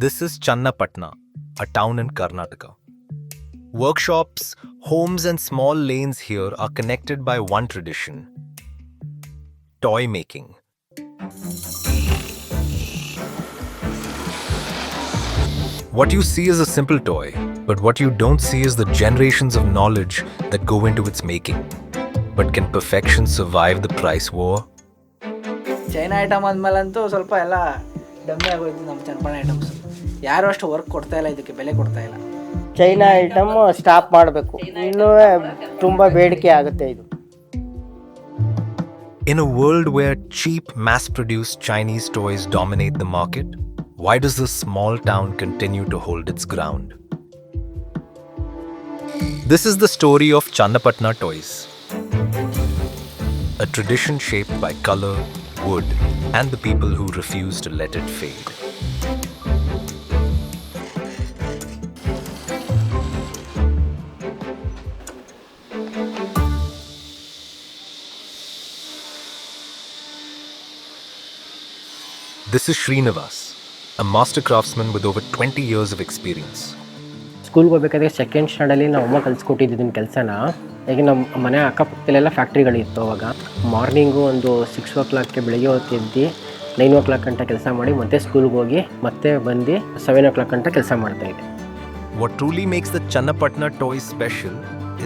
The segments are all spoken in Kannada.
This is Channapatna, a town in Karnataka. Workshops, homes, and small lanes here are connected by one tradition: toy making. What you see is a simple toy, but what you don't see is the generations of knowledge that go into its making. But can perfection survive the price war? China item ಅಂದಮೇಲಂತೂ ಸ್ವಲ್ಪ ಎಲ್ಲ ಡಮ್ಮಿ ಆಗೋಯ್ತು ನಮ್ಮ ಚನ್ನಪಟ್ಟಣ ಐಟಮ್ಸ್. ಯಾರು ಅಷ್ಟು ವರ್ಕ್ ಕೊಡ್ತಾ ಇಲ್ಲ, ಇದಕ್ಕೆ ಬೆಲೆ ಕೊಡ್ತಾ ಇಲ್ಲ. ಚೈನಾ ಐಟಮ್ ಸ್ಟಾಪ್ ಮಾಡಬೇಕು, ಇನ್ನೂ ತುಂಬ ಬೇಡಿಕೆ ಆಗುತ್ತೆ ಇದು. In a world where cheap, mass-produced Chinese toys dominate the market, why does this small town continue to hold its ground? This is the story of Channapatna toys, a tradition shaped by color, wood, and the people who refuse to let it fade. This is Srinivas, a master craftsman with over 20 years of experience. ಸ್ಕೂಲ್ಗೆ ಹೋಗ್ಬೇಕಾದ್ರೆ ಸೆಕೆಂಡ್ ಸ್ಟ್ಯಾಂಡಲ್ಲಿ ನಾವು ಅಮ್ಮ ಕಲಿಸ್ಕೊಟ್ಟಿದ್ದೀನಿ ಕೆಲಸನ. ಈಗ ನಮ್ಮ ಮನೆ ಅಕ್ಕಪಕ್ಕದಲ್ಲೆಲ್ಲ ಫ್ಯಾಕ್ಟ್ರಿಗಳಿತ್ತು. ಅವಾಗ ಮಾರ್ನಿಂಗು ಒಂದು 6 o'clock ಬೆಳಗ್ಗೆ ಹೊತ್ತು ಎದ್ದು 9 o'clock ಗಂಟ ಕೆಲಸ ಮಾಡಿ ಮತ್ತೆ ಸ್ಕೂಲ್ಗೆ ಹೋಗಿ ಮತ್ತೆ ಬಂದು 7 o'clock ಗಂಟ ಕೆಲಸ ಮಾಡ್ತಾಯಿದ್ದೆ. What truly makes the Channapatna toys special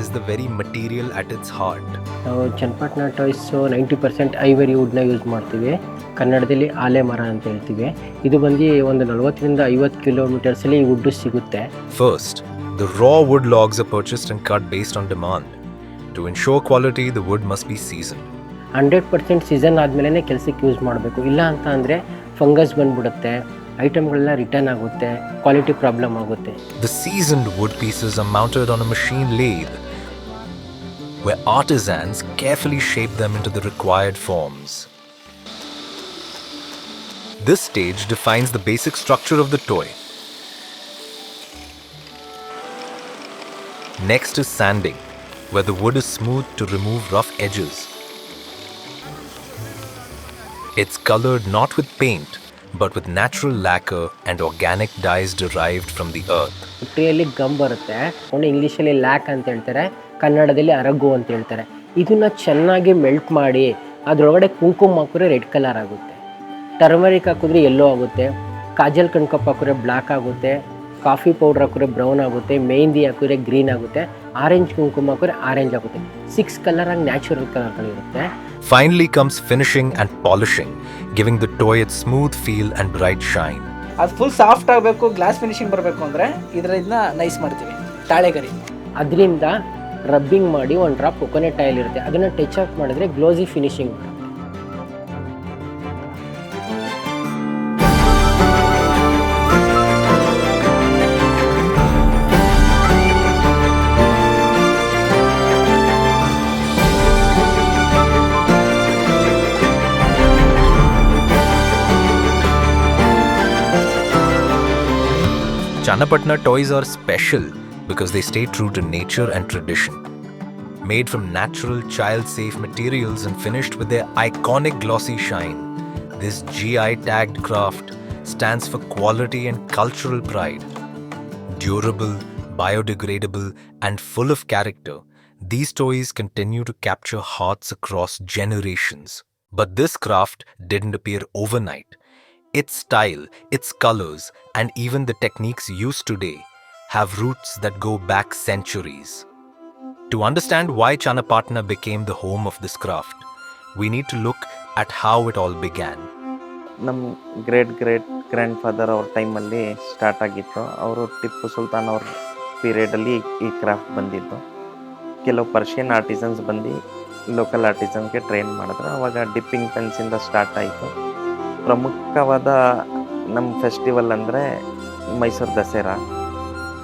is the very material at its heart. ನಾವು ಚನ್ನಪಟ್ಟಣ ಟಾಯ್ಸು 90% ಐವರಿ ವುಡ್ನ ಯೂಸ್ ಮಾಡ್ತೀವಿ. ಕನ್ನಡದಲ್ಲಿ ಆಲೆ ಮರ ಅಂತ ಹೇಳ್ತೀವಿ. ಇದು ಬಂದು ಒಂದು 40ರಿಂದ 50 ಕಿಲೋಮೀಟರ್ಸಲ್ಲಿ ಈ ವುಡ್ಡು ಸಿಗುತ್ತೆ. First, the raw wood logs are purchased and cut based on demand. To ensure quality, the wood must be seasoned. 100% season ಆದಮೇಲೆ ಕೆಲಸಕ್ಕೆ ಯೂಸ್ ಮಾಡಬೇಕು. ಇಲ್ಲ ಅಂತ ಅಂದರೆ ಫಂಗಸ್ ಬಂದ್ಬಿಡುತ್ತೆ, ಐಟಮ್ಗಳೆಲ್ಲ ರಿಟರ್ನ್ ಆಗುತ್ತೆ, ಕ್ವಾಲಿಟಿ ಪ್ರಾಬ್ಲಮ್ ಆಗುತ್ತೆ. The seasoned wood pieces are mounted on a machine lathe, where artisans carefully shape them into the required forms. This stage defines the basic structure of the toy. Next is sanding, where the wood is smoothed to remove rough edges. It's colored not with paint, but with natural lacquer and organic dyes derived from the earth. ಟ್ರೀಯಲ್ಲಿ ಗಮ್ ಬರುತ್ತೆ, ಅವನು ಇಂಗ್ಲೀಷಲ್ಲಿ ಲ್ಯಾಕ್ ಅಂತ ಹೇಳ್ತಾರೆ, ಕನ್ನಡದಲ್ಲಿ ಅರಗು ಅಂತ ಹೇಳ್ತಾರೆ. ಇದನ್ನು ಚೆನ್ನಾಗಿ ಮೆಲ್ಟ್ ಮಾಡಿ ಅದರೊಳಗಡೆ ಕುಂಕುಮ ಹಾಕಿದ್ರೆ ರೆಡ್ ಕಲರ್ ಆಗುತ್ತೆ, ಟರ್ಮರಿಕ್ ಹಾಕಿದ್ರೆ ಯೆಲ್ಲೋ ಆಗುತ್ತೆ, ಕಾಜಲ್ ಕಣ್ಕಪ್ ಹಾಕಿದ್ರೆ ಬ್ಲ್ಯಾಕ್ ಆಗುತ್ತೆ, ಕಾಫಿ ಪೌಡ್ರ್ ಹಾಕಿದ್ರೆ ಬ್ರೌನ್ ಆಗುತ್ತೆ, ಮೆಹಂದಿ ಹಾಕಿದ್ರೆ ಗ್ರೀನ್ ಆಗುತ್ತೆ, ಆರೆಂಜ್ ಕುಂಕುಮ ಹಾಕಿದ್ರೆ ಆರೆಂಜ್ ಆಗುತ್ತೆ. 6 ಕಲರ್ ಆಗಿ natural ಕಲರ್ಗಳಿರುತ್ತೆ. Finally comes finishing and polishing, giving the toy its smooth feel and bright shine. ಅದು ಫುಲ್ ಸಾಫ್ಟ್ ಆಗಬೇಕು, ಗ್ಲಾಸ್ ಫಿನಿಶಿಂಗ್ ಬರಬೇಕು ಅಂದರೆ ಇದನ್ನ ನೈಸ್ ಮಾಡ್ತೀವಿ, ತಾಳೆಗರಿ. ಅದರಿಂದ ರಬ್ಬಿಂಗ್ ಮಾಡಿ ಒಂದು ಡ್ರಾಪ್ ಕೊಕೊನೆಟ್ ಆಯಿಲ್ ಇರುತ್ತೆ, ಅದನ್ನು ಟಚ್ ಅಪ್ ಮಾಡಿದ್ರೆ ಗ್ಲೋಸಿ ಫಿನಿಶಿಂಗ್ ಬರುತ್ತೆ. Channapatna toys are special because they stay true to nature and tradition. Made from natural, child-safe materials and finished with their iconic glossy shine, this GI-tagged craft stands for quality and cultural pride. Durable, biodegradable, and full of character, these toys continue to capture hearts across generations. But this craft didn't appear overnight. Its style, its colors, and even the techniques used today have roots that go back centuries. To understand why Channapatna became the home of this craft, we need to look at how it all began. ನಮ್ಮ ಗ್ರೇಟ್ ಗ್ರ್ಯಾಂಡ್ ಫಾದರ್ ಅವ್ರ ಟೈಮಲ್ಲಿ ಸ್ಟಾರ್ಟ್ ಆಗಿತ್ತು. ಅವರು ಟಿಪ್ಪು ಸುಲ್ತಾನ್ ಅವ್ರ ಪೀರಿಯಡಲ್ಲಿ ಈ ಕ್ರಾಫ್ಟ್ ಬಂದಿದ್ದು. ಕೆಲವು ಪರ್ಷಿಯನ್ ಆರ್ಟಿಸನ್ಸ್ ಬಂದು ಲೋಕಲ್ ಆರ್ಟಿಸನ್ಗೆ ಟ್ರೈನ್ ಮಾಡಿದ್ರು. ಆವಾಗ ಡಿಪ್ಪಿಂಗ್ ಪೆನ್ಸಿಂದ ಸ್ಟಾರ್ಟ್ ಆಯಿತು. ಪ್ರಮುಖವಾದ ನಮ್ಮ ಫೆಸ್ಟಿವಲ್ ಅಂದರೆ ಮೈಸೂರು ದಸರಾ.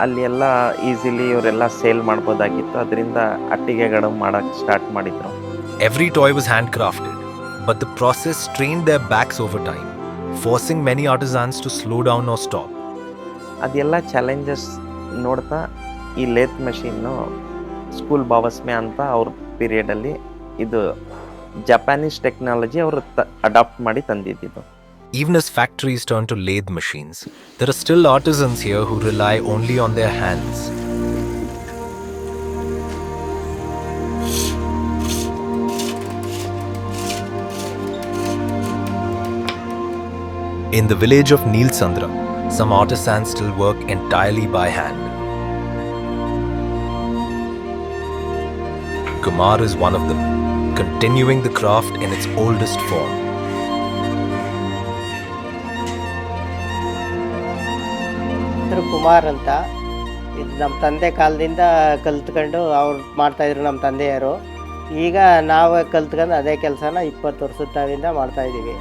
ಅಲ್ಲಿ ಎಲ್ಲ ಈಸಿಲಿ ಇವರೆಲ್ಲ ಸೇಲ್ ಮಾಡ್ಬೋದಾಗಿತ್ತು, ಅದರಿಂದ ಅಟ್ಟಿಗೆಗಳು ಮಾಡೋಕ್ಕೆ ಸ್ಟಾರ್ಟ್ ಮಾಡಿದರು. Every toy was handcrafted, but the process strained their backs over time, forcing many artisans to slow down or stop. ಅದೆಲ್ಲ ಚಾಲೆಂಜಸ್ ನೋಡ್ತಾ ಈ ಲೇತ್ ಮಷೀನು ಸ್ಕೂಲ್ ಬಾವಸ್ಮೆ ಅಂತ ಅವ್ರ ಪೀರಿಯಡಲ್ಲಿ ಇದು ಜಪಾನೀಸ್ ಟೆಕ್ನಾಲಜಿ ಅವರು ಅಡಾಪ್ಟ್ ಮಾಡಿ ತಂದಿದ್ದು. Even as factories turn to lathe machines, there are still artisans here who rely only on their hands. In the village of Neelsandra, some artisans still work entirely by hand. Kumar is one of them, continuing the craft in its oldest form. ಹೆಸರು ಕುಮಾರ್ ಅಂತ. ಇದು ನಮ್ಮ ತಂದೆ ಕಾಲದಿಂದ ಕಲ್ತ್ಕೊಂಡು ಅವ್ರು ಮಾಡ್ತಾಯಿದ್ರು ನಮ್ಮ ತಂದೆಯವರು. ಈಗ ನಾವು ಕಲ್ತ್ಕೊಂಡು ಅದೇ ಕೆಲಸನ 20 ವರ್ಷದ ತಾವಿಂದ ಮಾಡ್ತಾಯಿದ್ದೀವಿ.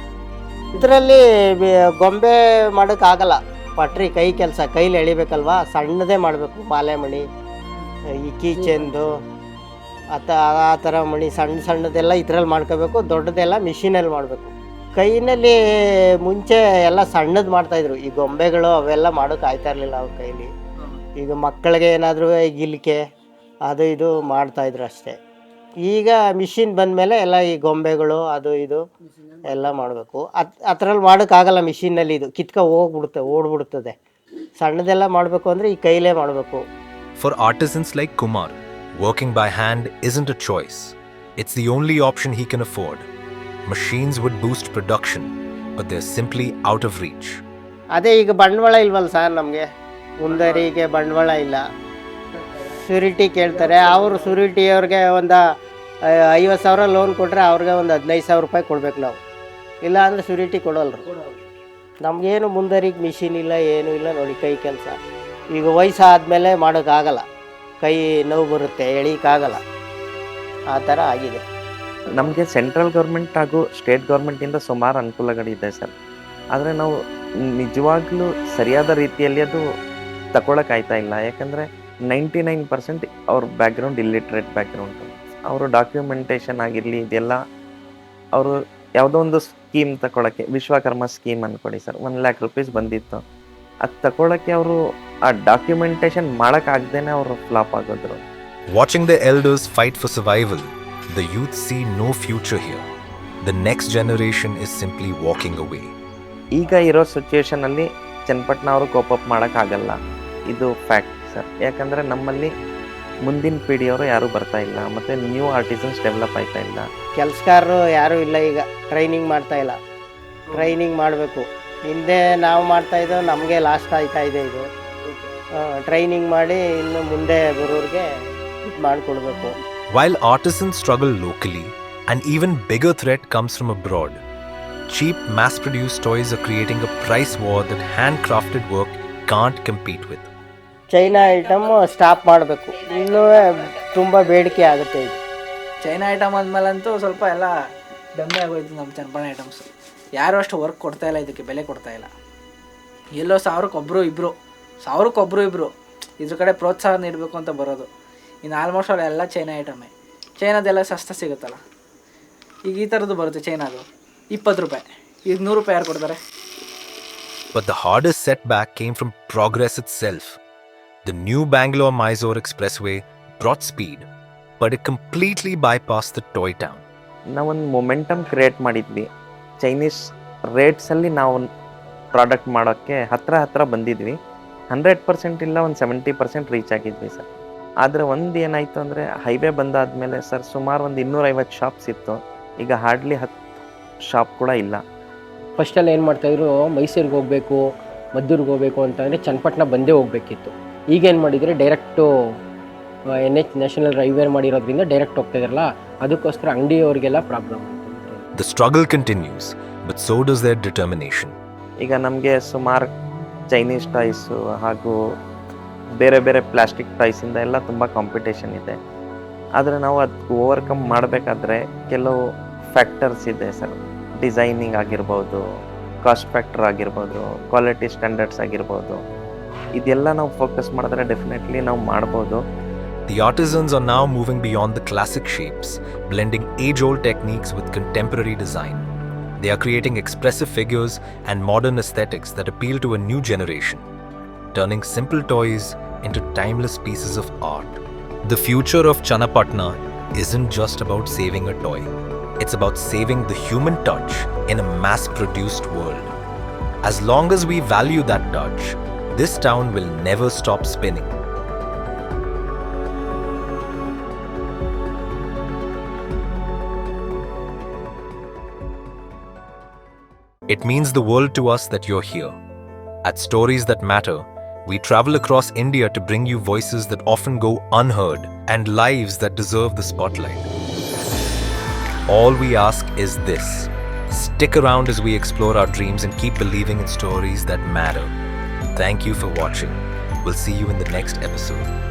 ಇದರಲ್ಲಿ ಗೊಂಬೆ ಮಾಡೋಕ್ಕಾಗಲ್ಲ. ಪಟ್ರಿ ಕೈ ಕೆಲಸ, ಕೈಲಿ ಎಳಿಬೇಕಲ್ವ, ಸಣ್ಣದೇ ಮಾಡಬೇಕು. ಮಾಲೆ ಮಣಿ, ಈ ಕೀಚೆಂದು ಆ ಥರ ಮಣಿ ಸಣ್ಣದೆಲ್ಲ ಇದ್ರಲ್ಲಿ ಮಾಡ್ಕೋಬೇಕು. ದೊಡ್ಡದೆಲ್ಲ ಮಿಷಿನಲ್ಲಿ ಮಾಡಬೇಕು. ಕೈನಲ್ಲಿ ಮುಂಚೆ ಎಲ್ಲ ಸಣ್ಣದು ಮಾಡ್ತಾಯಿದ್ರು. ಈ ಗೊಂಬೆಗಳು ಅವೆಲ್ಲ ಮಾಡೋಕೆ ಆಯ್ತಾ ಇರಲಿಲ್ಲ ಅವ್ರ ಕೈಲಿ. ಈಗ ಮಕ್ಕಳಿಗೆ ಏನಾದರೂ ಗಿಲ್ಕೆ ಅದು ಇದು ಮಾಡ್ತಾಯಿದ್ರು ಅಷ್ಟೇ. ಈಗ ಮಿಷಿನ್ ಬಂದಮೇಲೆ ಎಲ್ಲ ಈ ಗೊಂಬೆಗಳು ಅದು ಇದು ಎಲ್ಲ ಮಾಡಬೇಕು. ಅದರಲ್ಲಿ ಮಾಡೋಕ್ಕಾಗಲ್ಲ ಮಿಷಿನಲ್ಲಿ. ಇದು ಓಡ್ಬಿಡುತ್ತದೆ. ಸಣ್ಣದೆಲ್ಲ ಮಾಡಬೇಕು ಅಂದರೆ ಈ ಕೈಲೇ ಮಾಡಬೇಕು. For artisans like Kumar, working by hand isn't a choice. It's the only option he can afford. Machines would boost production, but they're simply out of reach. ಅದೇ ಈಗ ಬಂಡವಾಳ ಇಲ್ವಲ್ಲ ಸರ್ ನಮಗೆ. ಮುಂದರಿಗೆ ಬಂಡವಾಳ ಇಲ್ಲ. ಸುರಿಟಿ ಕೇಳ್ತಾರೆ. ಅವರು ಸುರಿಟಿಯವ್ರಿಗೆ ಒಂದು 50,000 ಲೋನ್ ಕೊಟ್ಟರೆ ಅವ್ರಿಗೆ ಒಂದು 15,000 ರೂಪಾಯಿ ಕೊಡ್ಬೇಕು ನಾವು. ಇಲ್ಲ ಅಂದರೆ ಸುರಿಟಿ ಕೊಡೋಲ್ರು. ನಮಗೇನು ಮುಂದರಿಗೆ ಮಿಷಿನ್ ಇಲ್ಲ, ಏನೂ ಇಲ್ಲ ನೋಡಿ. ಕೈ ಕೆಲಸ ಈಗ ವಯಸ್ಸಾದ್ಮೇಲೆ ಮಾಡೋಕ್ಕಾಗಲ್ಲ. ಕೈ ನೋವು ಬರುತ್ತೆ, ಎಳೀಕಾಗಲ್ಲ. ಆ ಥರ ಆಗಿದೆ. ನಮಗೆ ಸೆಂಟ್ರಲ್ ಗೌರ್ಮೆಂಟ್ ಹಾಗೂ ಸ್ಟೇಟ್ ಗೌರ್ಮೆಂಟಿಂದ ಸುಮಾರು ಅನುಕೂಲಗಳಿದೆ ಸರ್. ಆದರೆ ನಾವು ನಿಜವಾಗ್ಲೂ ಸರಿಯಾದ ರೀತಿಯಲ್ಲಿ ಅದು ತಗೊಳಕ್ಕಾಯ್ತಾ ಇಲ್ಲ. ಯಾಕಂದರೆ 99% ಅವ್ರ ಬ್ಯಾಕ್ಗ್ರೌಂಡ್ ಇಲ್ಲಿಟ್ರೇಟ್ ಬ್ಯಾಕ್ಗ್ರೌಂಡು. ಅವರು ಡಾಕ್ಯುಮೆಂಟೇಷನ್ ಆಗಿರಲಿ ಇದೆಲ್ಲ ಅವರು ಯಾವುದೋ ಒಂದು ಸ್ಕೀಮ್ ತಗೊಳ್ಳೋಕ್ಕೆ, ವಿಶ್ವಕರ್ಮ ಸ್ಕೀಮ್ ಅಂದ್ಕೊಡಿ ಸರ್, 1 lakh rupees ಬಂದಿತ್ತು. ಅದು ತಗೊಳ್ಳೋಕ್ಕೆ ಅವರು ಆ ಡಾಕ್ಯುಮೆಂಟೇಷನ್ ಮಾಡೋಕ್ಕಾಗ್ದೇ ಅವರು flap ಆಗೋದ್ರು. Watching the elders fight for survival, the youth see no future here. The next generation is simply walking away. ಈಗ ಇರೋ ಸಿಚುವೇಶನಲ್ಲಿ ಚನ್ನಪಟ್ಟಣ ಅವರು ಕೋಪಪ್ ಮಾಡೋಕ್ಕಾಗಲ್ಲ. ಇದು ಫ್ಯಾಕ್ಟ್ ಸರ್. ಯಾಕಂದರೆ ನಮ್ಮಲ್ಲಿ ಮುಂದಿನ ಪೀಳಿಗೆಯವರು ಯಾರೂ ಬರ್ತಾ ಇಲ್ಲ, ಮತ್ತು ನ್ಯೂ ಆರ್ಟಿಸನ್ಸ್ ಡೆವಲಪ್ ಆಯ್ತಾ ಇಲ್ಲ. ಕೆಲಸಗಾರರು ಯಾರೂ ಇಲ್ಲ. ಈಗ ಟ್ರೈನಿಂಗ್ ಮಾಡ್ತಾಯಿಲ್ಲ. ಟ್ರೈನಿಂಗ್ ಮಾಡಬೇಕು. ಹಿಂದೆ ನಾವು ಮಾಡ್ತಾಯಿದ್ದೋ, ನಮಗೆ ಲಾಸ್ಟ್ ಆಯ್ತಾ ಇದೆ. ಇದು ಟ್ರೈನಿಂಗ್ ಮಾಡಿ ಇನ್ನು ಮುಂದೆ ಬರೋರಿಗೆ ಇದು ಮಾಡಿಕೊಡ್ಬೇಕು. While artisans struggle locally, an even bigger threat comes from abroad. Cheap, mass-produced toys are creating a price war that handcrafted work can't compete with. China item stop ಮಾಡಬೇಕು. ಇನ್ನೂ ತುಂಬ ಬೇಡಿಕೆ ಆಗುತ್ತೆ ಇದು. ಚೈನಾ ಐಟಮ್ ಆದಮೇಲಂತೂ ಸ್ವಲ್ಪ ಎಲ್ಲ ಡಮ್ಮಿ ಆಗೋಯ್ತು ನಮ್ಮ ಚನ್ನಪಟ್ಟಣ ಐಟಮ್ಸು. ಯಾರೂ ಅಷ್ಟು ವರ್ಕ್ ಕೊಡ್ತಾಯಿಲ್ಲ, ಇದಕ್ಕೆ ಬೆಲೆ ಕೊಡ್ತಾಯಿಲ್ಲ. ಎಲ್ಲೋ 1000ಕ್ಕೆ ಒಬ್ಬರು ಇದ್ರ ಕಡೆ ಪ್ರೋತ್ಸಾಹ ನೀಡಬೇಕು ಅಂತ ಬರೋದು. ಇನ್ನು ಆಲ್ಮೋಸ್ಟ್ ಅವ್ರು ಎಲ್ಲ ಚೈನಾ ಐಟಮೇ. ಚೈನಾದೆಲ್ಲ ಸಸ್ತ ಸಿಗುತ್ತಲ್ಲ. ಈಗ ಈ ಥರದ್ದು ಬರುತ್ತೆ ಚೈನಾದು 20 ರೂಪಾಯಿ. ಈಗ 100 ರೂಪಾಯಿ ಯಾರು ಕೊಡ್ತಾರೆ? But the hardest setback came from progress itself. The new Bangalore-Mysore Expressway brought speed, but it completely bypassed the toy town. ನಾವೊಂದು ಮೊಮೆಂಟಮ್ ಕ್ರಿಯೇಟ್ ಮಾಡಿದ್ವಿ. ಚೈನೀಸ್ ರೇಟ್ಸಲ್ಲಿ ನಾವು ಪ್ರಾಡಕ್ಟ್ ಮಾಡೋಕ್ಕೆ ಹತ್ರ ಬಂದಿದ್ವಿ. 100% ಇಲ್ಲ, ಒಂದು 70% ರೀಚ್ ಆಗಿದ್ವಿ ಸರ್. ಆದರೆ ಒಂದು ಏನಾಯಿತು ಅಂದರೆ, ಹೈವೇ ಬಂದಾದಮೇಲೆ ಸರ್ ಸುಮಾರು ಒಂದು 250 ಶಾಪ್ಸ್ ಇತ್ತು. ಈಗ ಹಾರ್ಡ್ಲಿ 10 ಶಾಪ್ ಕೂಡ ಇಲ್ಲ. ಫಸ್ಟಲ್ಲಿ ಏನು ಮಾಡ್ತಾಯಿದ್ರು, ಮೈಸೂರಿಗೆ ಹೋಗಬೇಕು, ಮದ್ದೂರಿಗೆ ಹೋಗಬೇಕು ಅಂತಂದರೆ ಚನ್ನಪಟ್ಟಣ ಬಂದೇ ಹೋಗಬೇಕಿತ್ತು. ಈಗೇನು ಮಾಡಿದರೆ ಡೈರೆಕ್ಟು NH ನ್ಯಾಷನಲ್ ಹೈವೇ ಮಾಡಿರೋದ್ರಿಂದ ಡೈರೆಕ್ಟ್ ಹೋಗ್ತಾಯಿದ್ರಲ್ಲ, ಅದಕ್ಕೋಸ್ಕರ ಅಂಗಡಿಯವರಿಗೆಲ್ಲ problem. The struggle continues, but so does their determination. ಈಗ ನಮಗೆ ಸುಮಾರು ಚೈನೀಸ್ ಟಾಯ್ಸು ಹಾಗೂ ಬೇರೆ ಪ್ಲಾಸ್ಟಿಕ್ ಟಾಯ್ಸಿಂದ ಎಲ್ಲ ತುಂಬ ಕಾಂಪಿಟೇಷನ್ ಇದೆ. ಆದರೆ ನಾವು ಅದಕ್ಕೆ ಓವರ್ಕಮ್ ಮಾಡಬೇಕಾದ್ರೆ ಕೆಲವು ಫ್ಯಾಕ್ಟರ್ಸ್ ಇದೆ ಸರ್. ಡಿಸೈನಿಂಗ್ ಆಗಿರ್ಬೋದು, ಕಾಸ್ಟ್ ಫ್ಯಾಕ್ಟರ್ ಆಗಿರ್ಬೋದು, ಕ್ವಾಲಿಟಿ ಸ್ಟ್ಯಾಂಡರ್ಡ್ಸ್ ಆಗಿರ್ಬೋದು. ಇದೆಲ್ಲ ನಾವು ಫೋಕಸ್ ಮಾಡಿದ್ರೆ ಡೆಫಿನೆಟ್ಲಿ ನಾವು ಮಾಡ್ಬೋದು. The artisans are now moving beyond the classic shapes, blending age-old techniques with contemporary design. They are creating expressive figures and modern aesthetics that appeal to a new generation, turning simple toys into timeless pieces of art. The future of Channapatna isn't just about saving a toy. It's about saving the human touch in a mass-produced world. As long as we value that touch, this town will never stop spinning. It means the world to us that you're here. At Stories That Matter, we travel across India to bring you voices that often go unheard and lives that deserve the spotlight. All we ask is this: stick around as we explore our dreams and keep believing in stories that matter. Thank you for watching. We'll see you in the next episode.